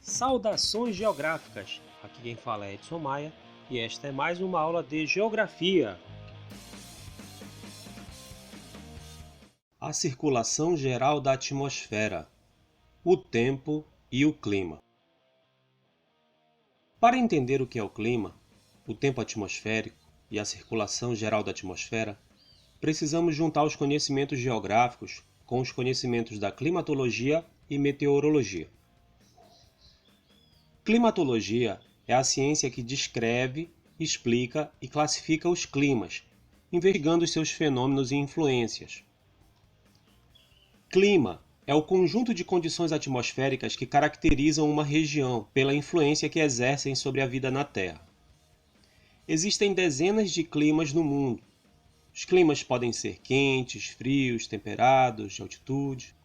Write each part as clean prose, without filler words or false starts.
Saudações geográficas! Aqui quem fala é Edson Maia e esta é mais uma aula de Geografia. A circulação geral da atmosfera, o tempo e o clima. Para entender o que é o clima, o tempo atmosférico e a circulação geral da atmosfera, precisamos juntar os conhecimentos geográficos com os conhecimentos da climatologia e meteorologia. Climatologia é a ciência que descreve, explica e classifica os climas, investigando os seus fenômenos e influências. Clima é o conjunto de condições atmosféricas que caracterizam uma região pela influência que exercem sobre a vida na Terra. Existem dezenas de climas no mundo. Os climas podem ser quentes, frios, temperados, de altitude.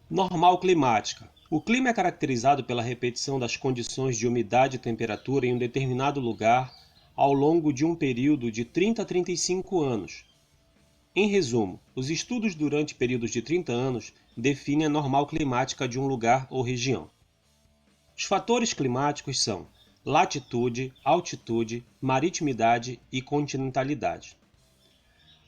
Normal climática. O clima é caracterizado pela repetição das condições de umidade e temperatura em um determinado lugar ao longo de um período de 30 a 35 anos. Em resumo, os estudos durante períodos de 30 anos definem a normal climática de um lugar ou região. Os fatores climáticos são latitude, altitude, maritimidade e continentalidade.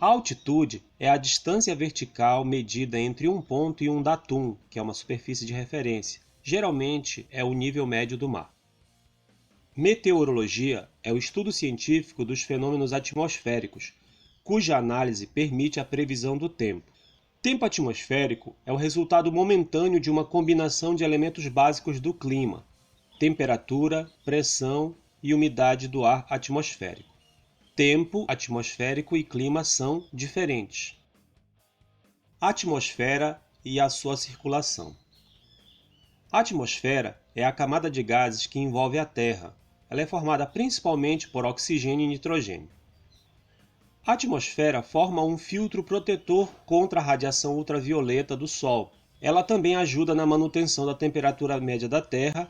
A altitude é a distância vertical medida entre um ponto e um datum, que é uma superfície de referência. Geralmente é o nível médio do mar. Meteorologia é o estudo científico dos fenômenos atmosféricos, cuja análise permite a previsão do tempo. Tempo atmosférico é o resultado momentâneo de uma combinação de elementos básicos do clima: temperatura, pressão e umidade do ar atmosférico. Tempo atmosférico e clima são diferentes. Atmosfera e a sua circulação. A atmosfera é a camada de gases que envolve a Terra. Ela é formada principalmente por oxigênio e nitrogênio. A atmosfera forma um filtro protetor contra a radiação ultravioleta do Sol. Ela também ajuda na manutenção da temperatura média da Terra.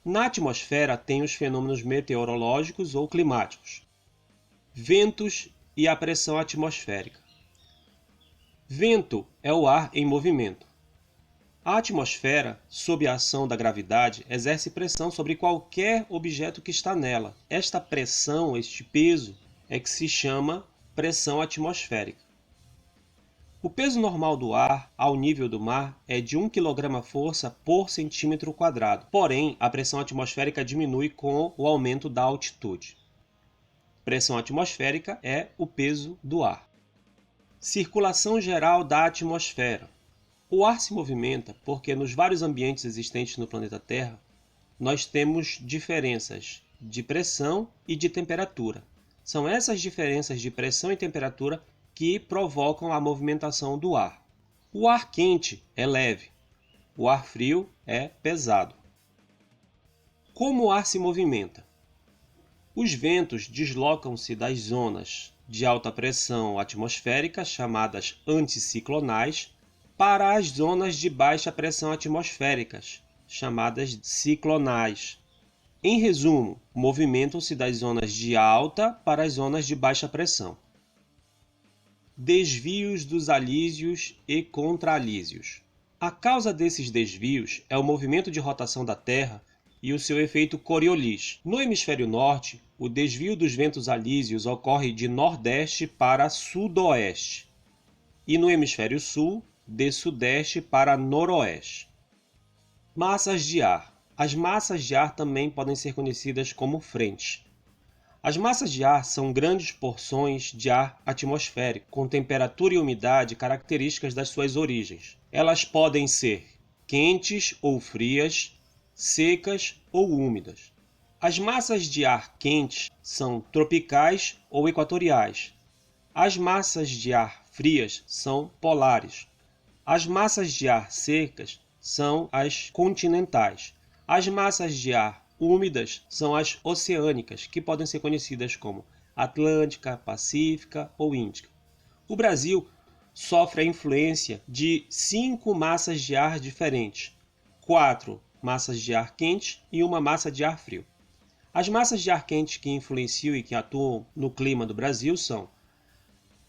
Na atmosfera tem os fenômenos meteorológicos ou climáticos. Ventos e a pressão atmosférica. Vento é o ar em movimento. A atmosfera, sob a ação da gravidade, exerce pressão sobre qualquer objeto que está nela. Esta pressão, este peso, é que se chama pressão atmosférica. O peso normal do ar ao nível do mar é de 1 kg-força por centímetro quadrado. Porém, a pressão atmosférica diminui com o aumento da altitude. Pressão atmosférica é o peso do ar. Circulação geral da atmosfera. O ar se movimenta porque nos vários ambientes existentes no planeta Terra, nós temos diferenças de pressão e de temperatura. São essas diferenças de pressão e temperatura que provocam a movimentação do ar. O ar quente é leve, o ar frio é pesado. Como o ar se movimenta? Os ventos deslocam-se das zonas de alta pressão atmosférica, chamadas anticiclonais, para as zonas de baixa pressão atmosféricas, chamadas ciclonais. Em resumo, movimentam-se das zonas de alta para as zonas de baixa pressão. Desvios dos alísios e contralísios. A causa desses desvios é o movimento de rotação da Terra e o seu efeito Coriolis. No hemisfério norte, o desvio dos ventos alísios ocorre de nordeste para sudoeste, e no hemisfério sul, de sudeste para noroeste. Massas de ar. As massas de ar também podem ser conhecidas como frentes. As massas de ar são grandes porções de ar atmosférico, com temperatura e umidade características das suas origens. Elas podem ser quentes ou frias, secas ou úmidas. As massas de ar quentes são tropicais ou equatoriais. As massas de ar frias são polares. As massas de ar secas são as continentais. As massas de ar úmidas são as oceânicas, que podem ser conhecidas como Atlântica, Pacífica ou Índica. O Brasil sofre a influência de 5 massas de ar diferentes, 4 massas de ar quente e uma massa de ar frio. As massas de ar quente que influenciam e que atuam no clima do Brasil são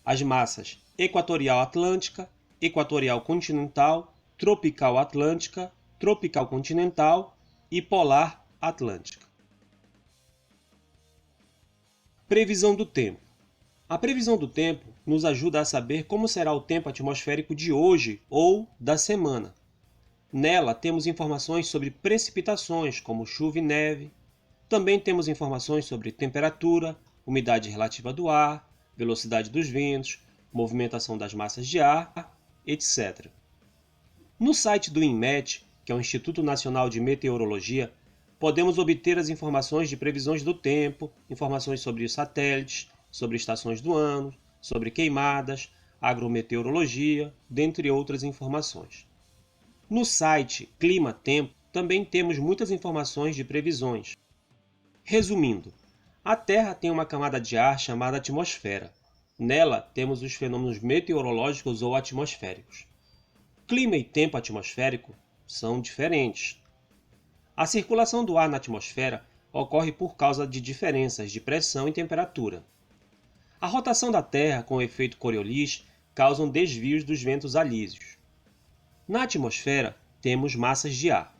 as massas equatorial atlântica, equatorial continental, tropical atlântica, tropical continental e polar atlântica. Previsão do tempo. A previsão do tempo nos ajuda a saber como será o tempo atmosférico de hoje ou da semana. Nela temos informações sobre precipitações, como chuva e neve. Também temos informações sobre temperatura, umidade relativa do ar, velocidade dos ventos, movimentação das massas de ar, etc. No site do INMET, que é o Instituto Nacional de Meteorologia, podemos obter as informações de previsões do tempo, informações sobre os satélites, sobre estações do ano, sobre queimadas, agrometeorologia, dentre outras informações. No site Clima Tempo também temos muitas informações de previsões. Resumindo, a Terra tem uma camada de ar chamada atmosfera. Nela temos os fenômenos meteorológicos ou atmosféricos. Clima e tempo atmosférico são diferentes. A circulação do ar na atmosfera ocorre por causa de diferenças de pressão e temperatura. A rotação da Terra com o efeito Coriolis causam desvios dos ventos alísios. Na atmosfera, temos massas de ar.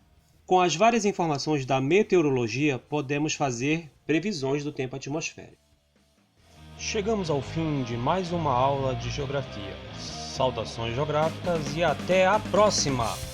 Com as várias informações da meteorologia, podemos fazer previsões do tempo atmosférico. Chegamos ao fim de mais uma aula de geografia. Saudações geográficas e até a próxima!